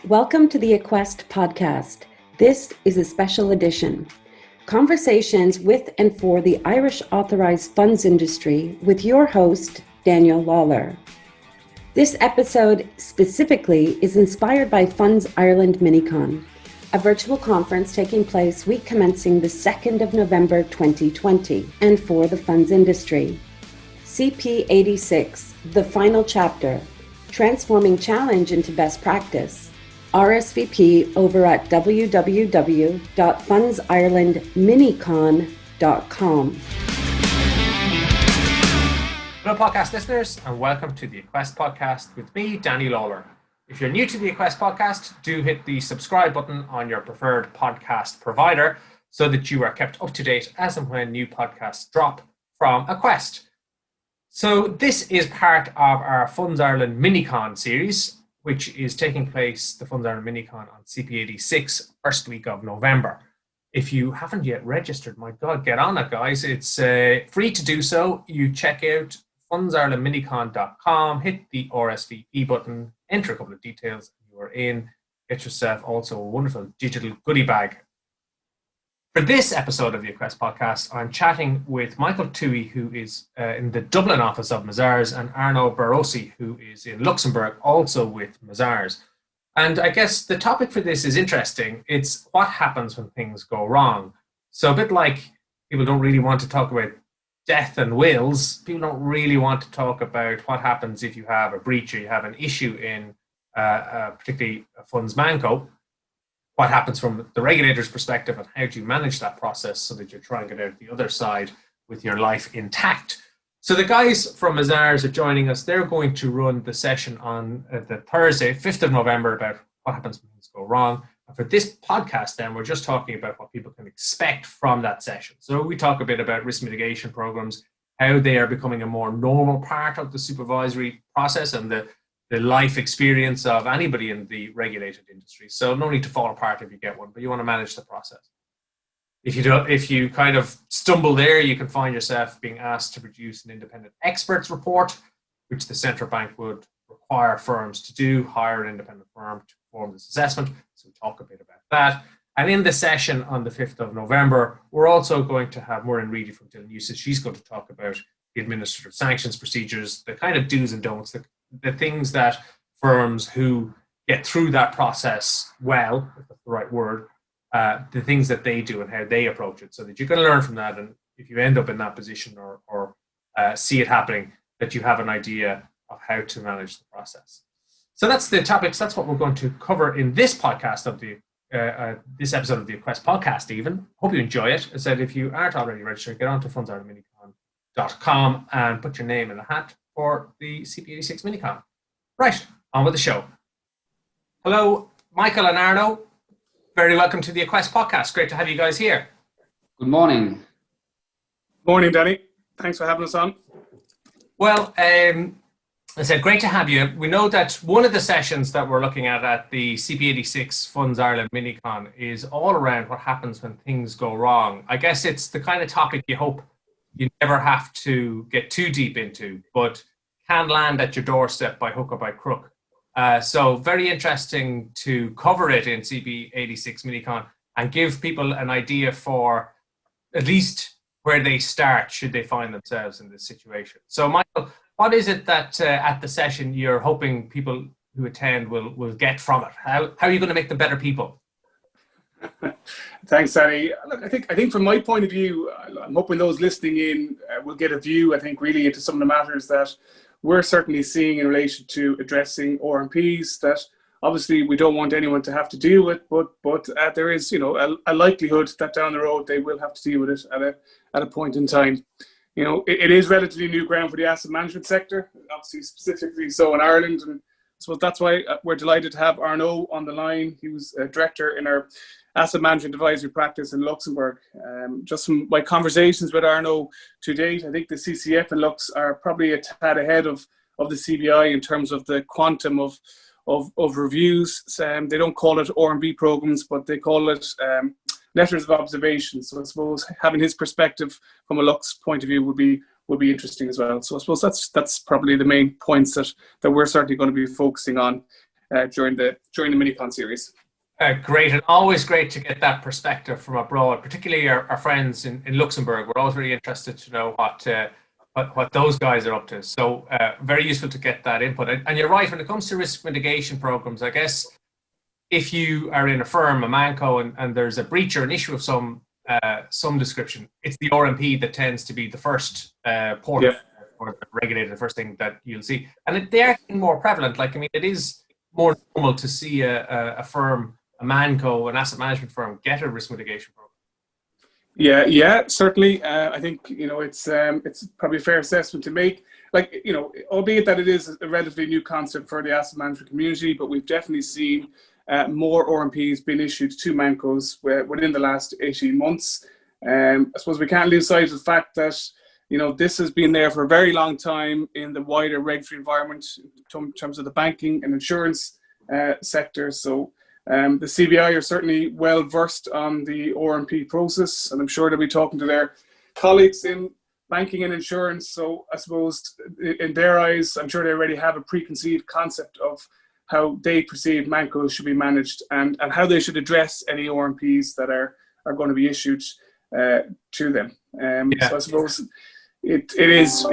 Welcome to the Aquest Podcast. This is a special edition. Conversations with and for the Irish authorised funds industry with your host, Daniel Lawler. This episode specifically is inspired by Funds Ireland MiniCon, a virtual conference taking place week commencing the 2nd of November 2020 and for the funds industry. CP86, the final chapter, Transforming Challenge into Best Practice. RSVP over at www.fundsirelandminicon.com. Hello podcast listeners and welcome to the Aquest Podcast with me, Danny Lawler. If you're new to the Aquest Podcast, do hit the subscribe button on your preferred podcast provider so that you are kept up to date as and when new podcasts drop from Aquest. So this is part of our Funds Ireland MiniCon series, which is taking place, the Funds Ireland MiniCon, on CP86, first week of November. If you haven't yet registered, my God, get on it, guys. It's free to do so. You check out fundsirelandminicon.com, hit the RSVP button, enter a couple of details, and you are in. Get yourself also a wonderful digital goodie bag. For this episode of the Aquest Podcast, I'm chatting with Michael Tuohy, who is in the Dublin office of Mazars, and Arnaud Barosi, who is in Luxembourg, also with Mazars. And I guess the topic for this is interesting. It's what happens when things go wrong. So a bit like people don't really want to talk about death and wills, people don't really want to talk about what happens if you have a breach or you have an issue in particularly a funds manco. What happens from the regulator's perspective and how do you manage that process so that you're trying to get out the other side with your life intact. So the guys from Mazars are joining us. They're going to run the session on the Thursday, 5th of November, about what happens when things go wrong. And for this podcast then, we're just talking about what people can expect from that session. So we talk a bit about risk mitigation programs, how they are becoming a more normal part of the supervisory process and the life experience of anybody in the regulated industry. So no need to fall apart if you get one, but you want to manage the process. If you kind of stumble there, you can find yourself being asked to produce an independent experts report, which the central bank would require firms to do, hire an independent firm to perform this assessment. So we talk a bit about that. And in the session on the 5th of November, we're also going to have Muireann Reedy from Tilnusa. She's going to talk about the Administrative Sanctions Procedures, the kind of do's and don'ts, the things that firms who get through that process well, if that's the right word, the things that they do and how they approach it, so that you can learn from that. And if you end up in that position or see it happening, that you have an idea of how to manage the process. So that's the topics. That's what we're going to cover in this podcast of the this episode of the Aquest Podcast. Even hope you enjoy it. As I said, if you aren't already registered, get on to fundsirelandminicon.com and put your name in the hat for the CP86 MiniCon. Right, on with the show. Hello, Michael and Arnaud. Very welcome to the Aquest Podcast. Great to have you guys here. Good morning. Morning, Danny. Thanks for having us on. Well, I said great to have you. We know that one of the sessions that we're looking at the CP86 Funds Ireland MiniCon is all around what happens when things go wrong. I guess it's the kind of topic you hope you never have to get too deep into, but can land at your doorstep by hook or by crook. So very interesting to cover it in CP86 MiniCon and give people an idea for at least where they start should they find themselves in this situation. So Michael, what is it that at the session you're hoping people who attend will get from it? How are you going to make them better people? Thanks, Danny. Look, I think from my point of view, I'm hoping those listening in will get a view, I think, really into some of the matters that we're certainly seeing in relation to addressing RMPs that obviously we don't want anyone to have to deal with, but there is, a likelihood that down the road they will have to deal with it at a point in time. It is relatively new ground for the asset management sector, obviously specifically so in Ireland, and so that's why we're delighted to have Arnaud on the line. He was a director in our asset management advisory practice in Luxembourg. Just from my conversations with Arnaud to date, I think the CCF in Lux are probably a tad ahead of the CBI in terms of the quantum of reviews. They don't call it R&B programs, but they call it letters of observation. So I suppose having his perspective from a Lux point of view would be interesting as well. So I suppose that's probably the main points that we're certainly going to be focusing on. during the MiniCon series. Great, and always great to get that perspective from abroad, particularly our friends in Luxembourg. We're always really interested to know what those guys are up to. So very useful to get that input. And you're right, when it comes to risk mitigation programs, I guess if you are in a firm, a ManCo, and there's a breach or an issue of some description, it's the RMP that tends to be the first port or the regulator, the first thing that you'll see. And they're more prevalent. Like, I mean, it is more normal to see a firm, a ManCo, an asset management firm, get a risk mitigation program. Yeah, certainly. I think it's probably a fair assessment to make. Like, albeit that it is a relatively new concept for the asset management community, but we've definitely seen more RMPs being issued to ManCos within the last 18 months. I suppose we can't lose sight of the fact that this has been there for a very long time in the wider regulatory environment in terms of the banking and insurance sector. So the CBI are certainly well versed on the RMP process, and I'm sure they'll be talking to their colleagues in banking and insurance. So I suppose in their eyes, I'm sure they already have a preconceived concept of how they perceive ManCos should be managed and how they should address any RMPs that are going to be issued to them. So I suppose it is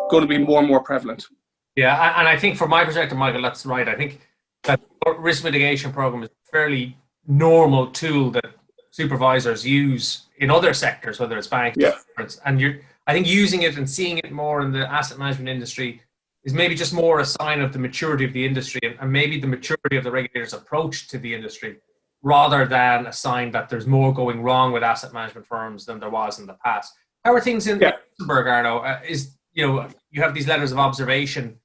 going to be more and more prevalent. Yeah, and I think from my perspective, Michael, that's right. I think that risk mitigation program is a fairly normal tool that supervisors use in other sectors, whether it's banks, and I think using it and seeing it more in the asset management industry is maybe just more a sign of the maturity of the industry and maybe the maturity of the regulator's approach to the industry, rather than a sign that there's more going wrong with asset management firms than there was in the past. How are things in Luxembourg, Arnaud? You have these letters of observation.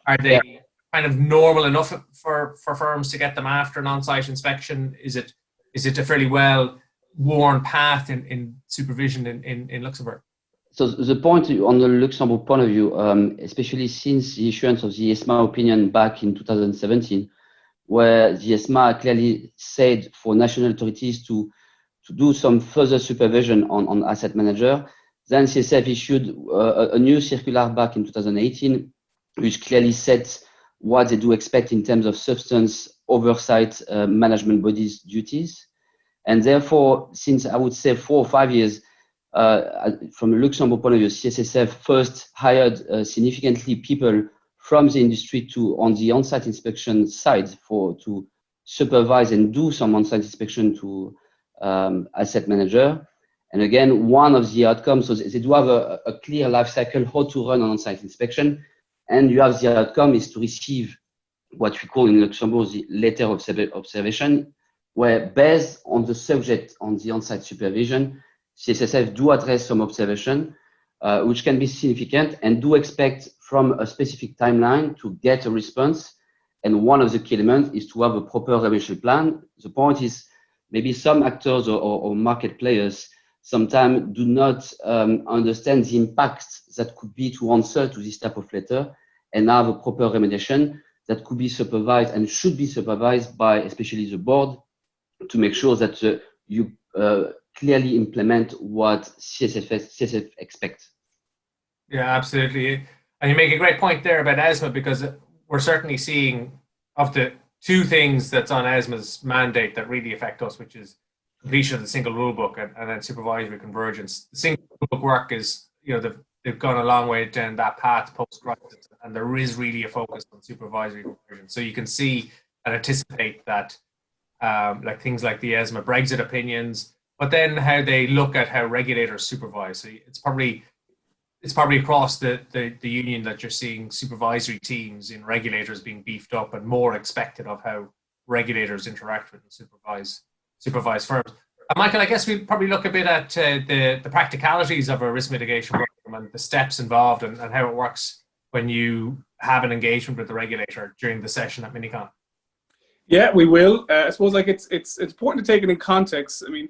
Are they kind of normal enough for firms to get them after an on-site inspection? Is it a fairly well-worn path in supervision in Luxembourg? So the point on the Luxembourg point of view, especially since the issuance of the ESMA opinion back in 2017, where the ESMA clearly said for national authorities to do some further supervision on asset manager, then CSF issued a new circular back in 2018, which clearly sets what they do expect in terms of substance oversight management bodies' duties. And therefore, since I would say 4 or 5 years, from a Luxembourg point of view, CSSF first hired significantly people from the industry on the on-site inspection side to supervise and do some on-site inspection to asset manager. And again, one of the outcomes, so they do have a clear life cycle how to run an on-site inspection. And you have the outcome is to receive what we call in Luxembourg the letter of observation, where based on the subject on the on-site supervision, CSSF do address some observation, which can be significant, and do expect from a specific timeline to get a response. And one of the key elements is to have a proper remediation plan. The point is maybe some actors or market players sometimes do not understand the impact that could be to answer to this type of letter and have a proper remediation that could be supervised and should be supervised by especially the board to make sure that you clearly implement what CSF expects. Yeah, absolutely. And you make a great point there about ESMA, because we're certainly seeing of the two things that's on ESMA's mandate that really affect us, which is completion of the single rule book and then supervisory convergence. The single rule book work is, they've gone a long way down that path post-crisis, and there is really a focus on supervisory convergence. So you can see and anticipate that like things like the ESMA Brexit opinions, but then how they look at how regulators supervise. So it's probably across the union that you're seeing supervisory teams in regulators being beefed up and more expected of how regulators interact with and supervise firms. Michael, I guess we'll probably look a bit at the practicalities of a risk mitigation program and the steps involved and how it works when you have an engagement with the regulator during the session at MiniCon. Yeah, we will. I suppose it's important to take it in context. I mean,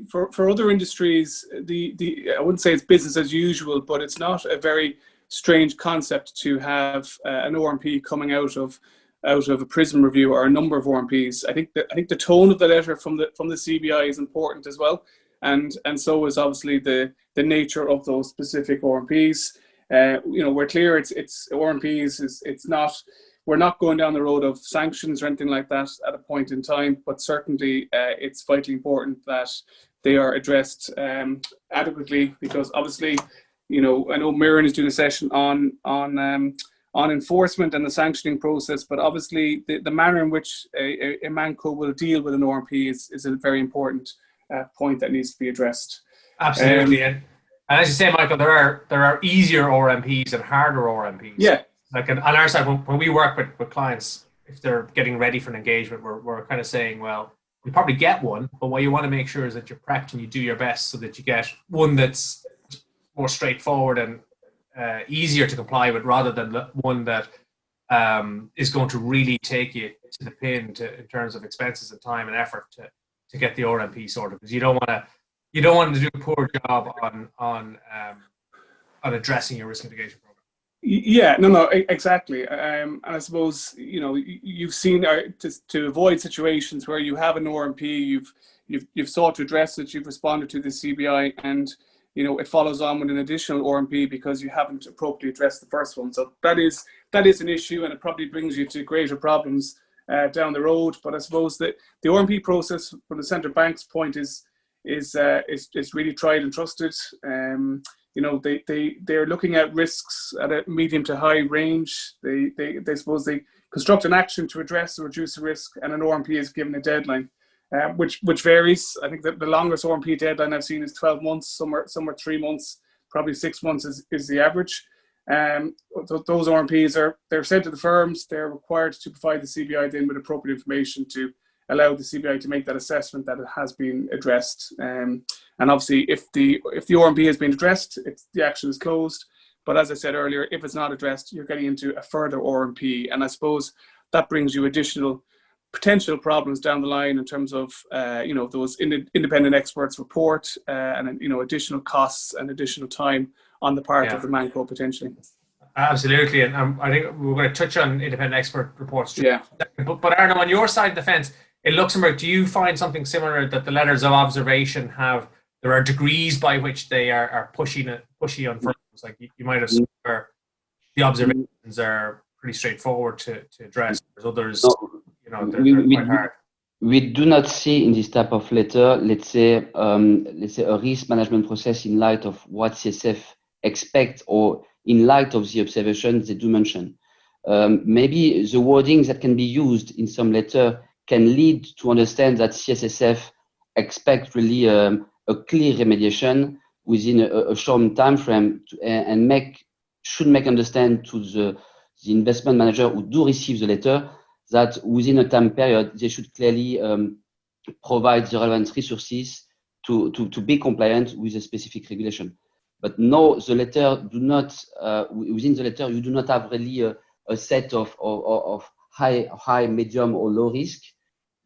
for other industries, I wouldn't say it's business as usual, but it's not a very strange concept to have an ORMP coming out of a PRISM review or a number of ORMPs. I think the tone of the letter from the CBI is important as well, and so is obviously the nature of those specific ORMPs. We're clear it's ORMPs. It's not. we're not going down the road of sanctions or anything like that at a point in time, but certainly it's vitally important that they are addressed adequately, because obviously, I know Mirren is doing a session on enforcement and the sanctioning process, but obviously the manner in which a ManCo will deal with an ORMP is a very important point that needs to be addressed. Absolutely, and as you say, Michael, there are easier ORMPs and harder ORMPs. Yeah. Like on our side, when we work with clients, if they're getting ready for an engagement, we're kind of saying, well, you probably get one, but what you want to make sure is that you're prepped and you do your best so that you get one that's more straightforward and easier to comply with, rather than one that is going to really take you to the pin in terms of expenses and time and effort to get the ORMP sorted, because you don't want to do a poor job on addressing your risk mitigation program. Yeah, no, exactly. And I suppose, you've seen to avoid situations where you have an ORMP, you've sought to address it, you've responded to the CBI, and it follows on with an additional ORMP because you haven't appropriately addressed the first one. So that is an issue, and it probably brings you to greater problems down the road. But I suppose that the ORMP process, from the central bank's point, is really tried and trusted. They're looking at risks at a medium to high range. They suppose they construct an action to address or reduce the risk, and an ORMP is given a deadline, which varies. I think that the longest ORMP deadline I've seen is 12 months. Some are 3 months, probably 6 months is the average. Those ORMPs they're sent to the firms. They're required to provide the CBI then with appropriate information to allow the CBI to make that assessment that it has been addressed. And obviously, if the ORMP has been addressed, the action is closed. But as I said earlier, if it's not addressed, you're getting into a further ORMP. And I suppose that brings you additional potential problems down the line in terms of, those independent experts report and, additional costs and additional time on the part of the ManCo potentially. Absolutely. And I think we're going to touch on independent expert reports. Yeah. But Arnaud, on your side of the fence, in Luxembourg, do you find something similar, that the letters of observation there are degrees by which they are pushy on firms? Like you might have seen where the observations are pretty straightforward to address. There's others, they're quite hard. We do not see in this type of letter, let's say a risk management process in light of what CSF expect, or in light of the observations they do mention. Maybe the wordings that can be used in some letter can lead to understand that CSSF expect really a clear remediation within a short time frame, and should make understand to the investment manager who do receive the letter that within a time period they should clearly provide the relevant resources to be compliant with a specific regulation. But no, the letter do not within the letter you do not have really a set of high, medium, or low risk.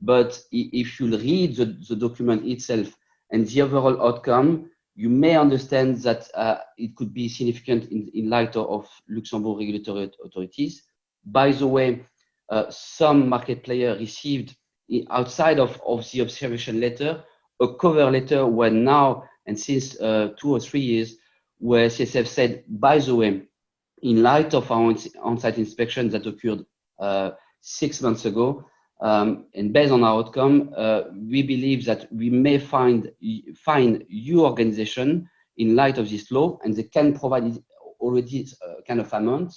But if you read the document itself and the overall outcome, you may understand that it could be significant in light of Luxembourg regulatory authorities. By the way, some market players received, outside of the observation letter, a cover letter where now, and since 2 or 3 years, where CSF said, by the way, in light of our on-site inspection that occurred 6 months ago, and based on our outcome, we believe that we may find your organization in light of this law, and they can provide already kind of amount,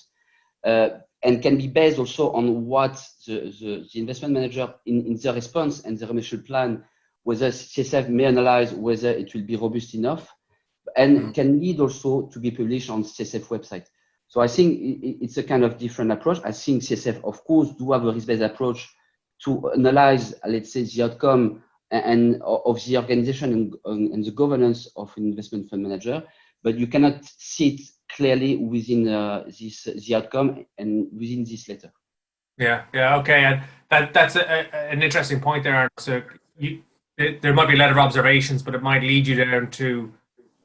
and can be based also on what the investment manager in the response and the remedial plan, whether CSF may analyze whether it will be robust enough, and can lead also to be published on CSF website. So I think it's a kind of different approach. I think CSF, of course, do have a risk-based approach to analyze, let's say, the outcome and of the organization and the governance of an investment fund manager, but you cannot see it clearly within the outcome and within this letter. Yeah, okay, and that's an interesting point there. So there might be a letter of observations, but it might lead you down to,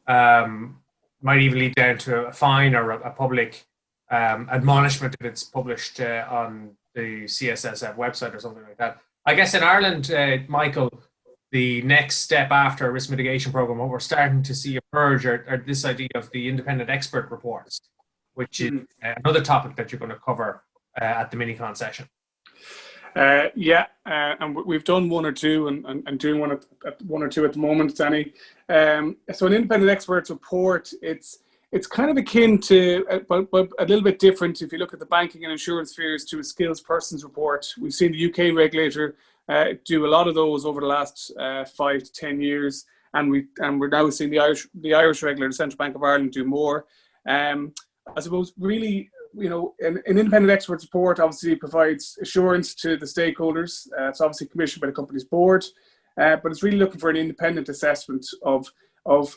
might even lead down to a fine or a public admonishment if it's published on the CSSF website or something like that. I guess in Ireland, Michael, the next step after a risk mitigation program, what we're starting to see emerge are this idea of the independent expert reports, which is another topic that you're going to cover at the MiniCon session? And we've done one or two, and doing one or two at the moment, Danny. So an independent experts report, it's kind of akin to, but a little bit different if you look at the banking and insurance spheres, to a skills persons report. We've seen the UK regulator do a lot of those over the last 5 to 10 years, and we're now seeing the Irish regulator, the Central Bank of Ireland, do more. I suppose really, an independent experts report obviously provides assurance to the stakeholders. It's obviously commissioned by the company's board, but it's really looking for an independent assessment of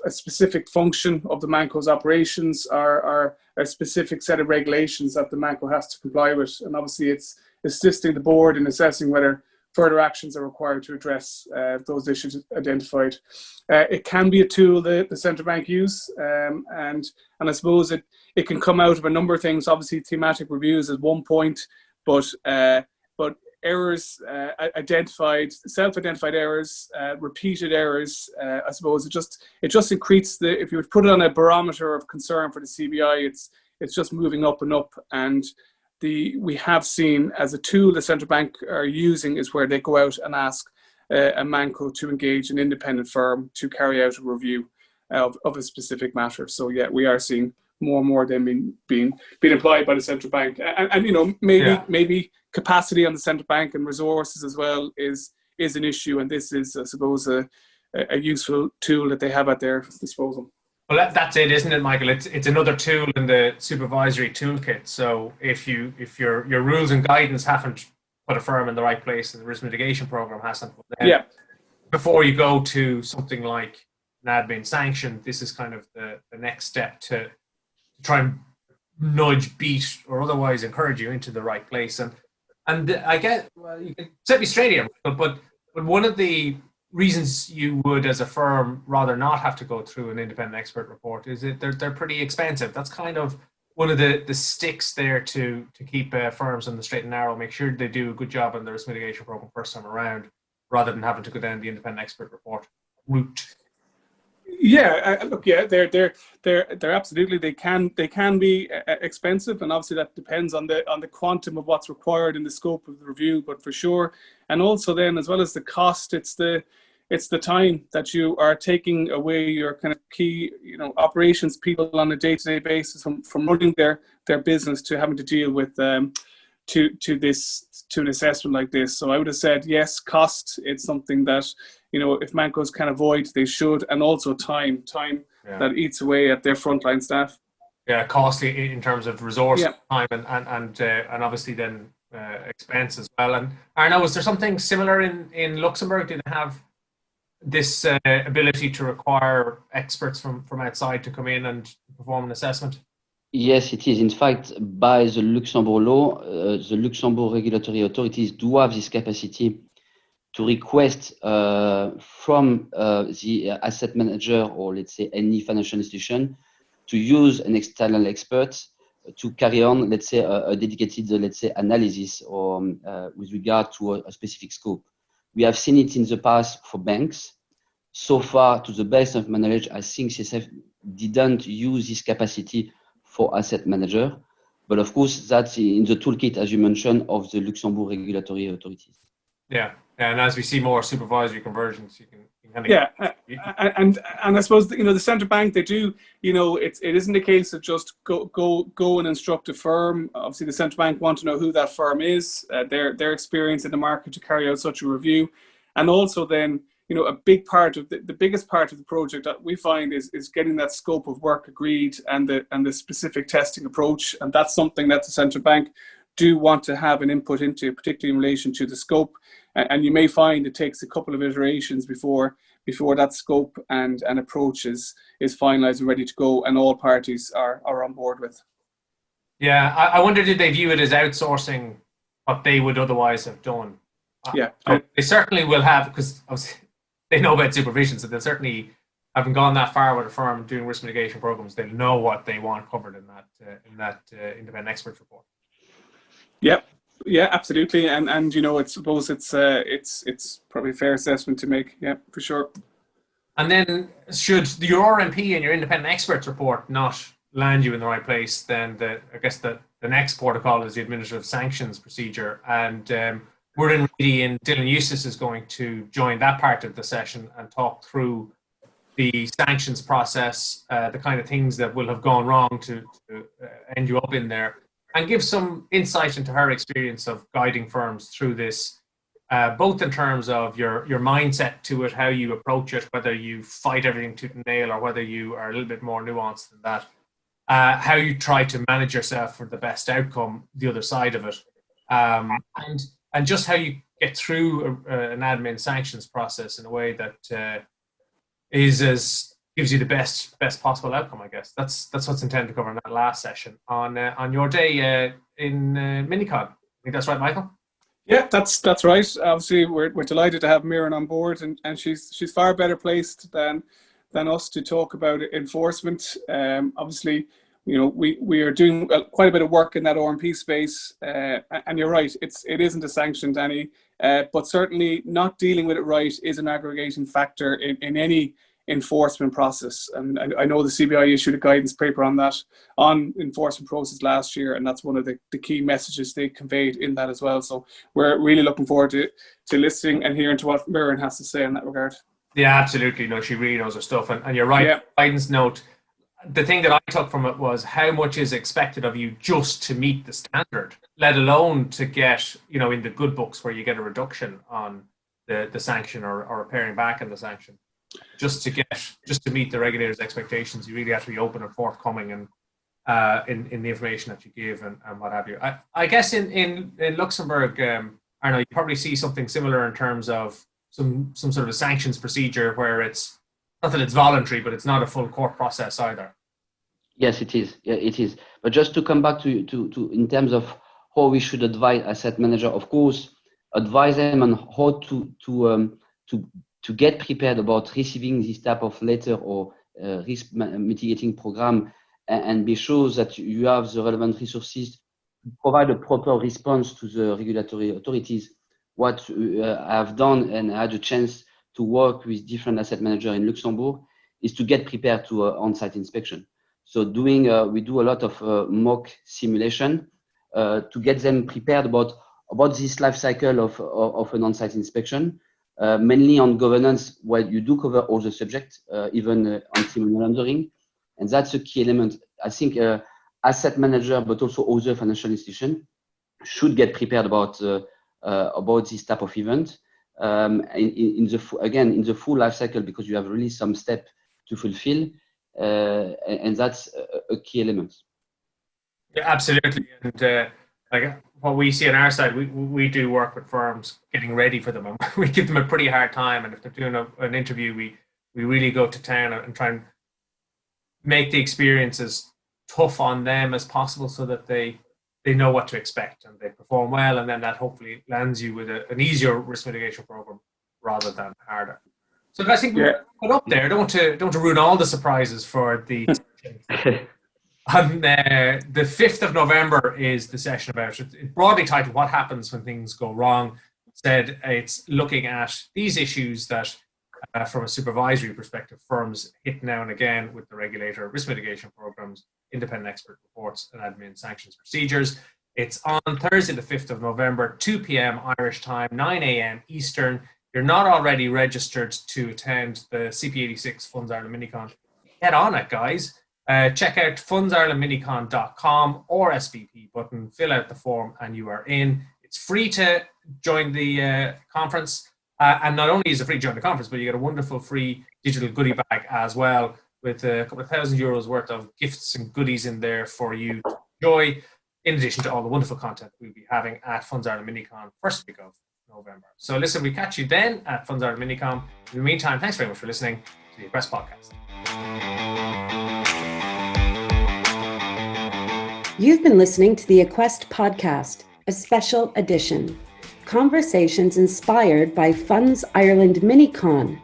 a specific function of the Manco's operations, or a specific set of regulations that the Manco has to comply with. And obviously it's assisting the board in assessing whether further actions are required to address those issues identified. It can be a tool that the central bank use, and I suppose it can come out of a number of things. Obviously, thematic reviews is one point, but errors identified, self-identified errors, repeated errors. I suppose it just increases if you would put it on a barometer of concern for the CBI, it's just moving up and up. And we have seen as a tool the central bank are using is where they go out and ask a Manco to engage an independent firm to carry out a review of a specific matter. So yeah, we are seeing more and more of them being applied by the central bank, and maybe capacity on the central bank and resources as well is an issue, and this is, I suppose, a useful tool that they have at their disposal. Well, that's it, isn't it, Michael? It's another tool in the supervisory toolkit. So if your rules and guidance haven't put a firm in the right place, and the risk mitigation program hasn't, then before you go to something like an admin sanction, this is kind of the next step to try and nudge, beat, or otherwise encourage you into the right place. And I get, well, you can set me straight here, but one of the reasons you would, as a firm, rather not have to go through an independent expert report is that they're pretty expensive. That's kind of one of the sticks there to keep firms on the straight and narrow, make sure they do a good job on the risk mitigation program first time around, rather than having to go down the independent expert report route. They're absolutely, they can be expensive, and obviously that depends on the quantum of what's required in the scope of the review, but for sure. And also then, as well as the cost, it's the time that you are taking away your kind of key operations people on a day-to-day basis from running their business to having to deal with to an assessment like this. So I would have said yes, cost, it's something that if Mancos can avoid, they should, and also time that eats away at their frontline staff. Yeah, costly in terms of resource, time, and obviously then expense as well. And Arnaud, is there something similar in Luxembourg? Do they have this ability to require experts from outside to come in and perform an assessment? Yes, it is. In fact, by the Luxembourg law, the Luxembourg regulatory authorities do have this capacity to request from the asset manager, or let's say any financial institution, to use an external expert to carry on, let's say, a dedicated, let's say, analysis or with regard to a specific scope. We have seen it in the past for banks. So far, to the best of my knowledge, I think CSF didn't use this capacity for asset manager. But of course, that's in the toolkit, as you mentioned, of the Luxembourg regulatory authorities. Yeah, and as we see more supervisory convergence, you can kind of and I suppose the central bank, they do it isn't a case of just go and instruct a firm. Obviously, the central bank want to know who that firm is, their experience in the market to carry out such a review, and also then a big part of the biggest part of the project that we find is getting that scope of work agreed and the specific testing approach, and that's something that the central bank do want to have an input into, particularly in relation to the scope. And you may find it takes a couple of iterations before that scope and approach is finalized and ready to go, and all parties are on board with. Yeah, I wonder, did they view it as outsourcing what they would otherwise have done? Yeah, they certainly will have, because they know about supervision, so they'll certainly, having gone that far with a firm doing risk mitigation programs, they'll know what they want covered in that independent expert report. Yeah, absolutely, and I suppose it's probably a fair assessment to make. Yeah, for sure. And then, should your RMP and your independent experts report not land you in the right place, then I guess the the next protocol is the Administrative Sanctions Procedure. And we're in really in, Dylan Eustace is going to join that part of the session and talk through the sanctions process, the kind of things that will have gone wrong to end you up in there, and give some insight into her experience of guiding firms through this, both in terms of your mindset to it, how you approach it, whether you fight everything tooth and nail or whether you are a little bit more nuanced than that, how you try to manage yourself for the best outcome, the other side of it, and just how you get through an admin sanctions process in a way that gives you the best possible outcome. I guess that's what's intended to cover in that last session on your day in MiniCon. I think that's right, Michael. Yeah, that's right. Obviously, we're delighted to have Miran on board, and she's far better placed than us to talk about enforcement. Obviously, we are doing quite a bit of work in that RMP space, and you're right. It isn't a sanction, Danny, but certainly not dealing with it right is an aggregating factor in any enforcement process. And I know the CBI issued a guidance paper on that, on enforcement process last year, and that's one of the key messages they conveyed in that as well. So we're really looking forward to listening and hearing to what Miran has to say in that regard. Yeah, absolutely. No, she really knows her stuff, and you're right. Yeah. Guidance note. The thing that I took from it was how much is expected of you just to meet the standard, let alone to get, in the good books where you get a reduction on the sanction or paring back on the sanction. Just to meet the regulator's expectations, you really have to be open and forthcoming and in the information that you give and what have you. I guess in Luxembourg, Arnaud, you probably see something similar in terms of some sort of a sanctions procedure where it's not that it's voluntary, but it's not a full court process either. Yes, it is. Yeah, it is. But just to come back to in terms of how we should advise asset manager, of course, advise them on how to get prepared about receiving this type of letter or risk mitigating program, and be sure that you have the relevant resources to provide a proper response to the regulatory authorities. What I've done, and I had a chance to work with different asset managers in Luxembourg, is to get prepared to on-site inspection. So we do a lot of mock simulation to get them prepared about this life cycle of an on-site inspection. Mainly on governance, where you do cover all the subjects, even anti-money laundering, and that's a key element. I think asset manager, but also other financial institutions, should get prepared about this type of event in the full life cycle, because you have really some step to fulfill, and that's a key element. Yeah, absolutely, and what we see on our side, we do work with firms getting ready for them, and we give them a pretty hard time. And if they're doing an interview, we really go to town and try and make the experience as tough on them as possible, so that they know what to expect and they perform well, and then that hopefully lands you with an easier risk mitigation program rather than harder. So I think we're put up there. Don't want to ruin all the surprises for the. On the 5th of November is the session about it. It's broadly titled "What Happens When Things Go Wrong." Said it's looking at these issues that, from a supervisory perspective, firms hit now and again with the regulator, risk mitigation programs, independent expert reports, and admin sanctions procedures. It's on Thursday, the 5th of November, 2 p.m. Irish time, 9 a.m. Eastern. You're not already registered to attend the CP86 Funds Ireland MiniCon. Get on it, guys. Check out fundsirelandminicon.com or SVP button, fill out the form, and you are in. It's free to join the conference, and not only is it free to join the conference, but you get a wonderful free digital goodie bag as well, with a couple of €1,000 worth of gifts and goodies in there for you to enjoy, in addition to all the wonderful content we'll be having at Funds Ireland MiniCon first week of November. So listen, we catch you then at Funds Ireland MiniCon. In the meantime, thanks very much for listening to the Aquest Podcast. You've been listening to the Aquest Podcast, a special edition. Conversations inspired by Funds Ireland MiniCon.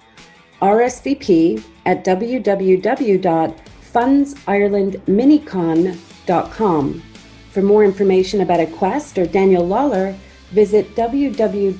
RSVP at www.fundsirelandminicon.com. For more information about Aquest or Daniel Lawler, visit www.aquest.ie.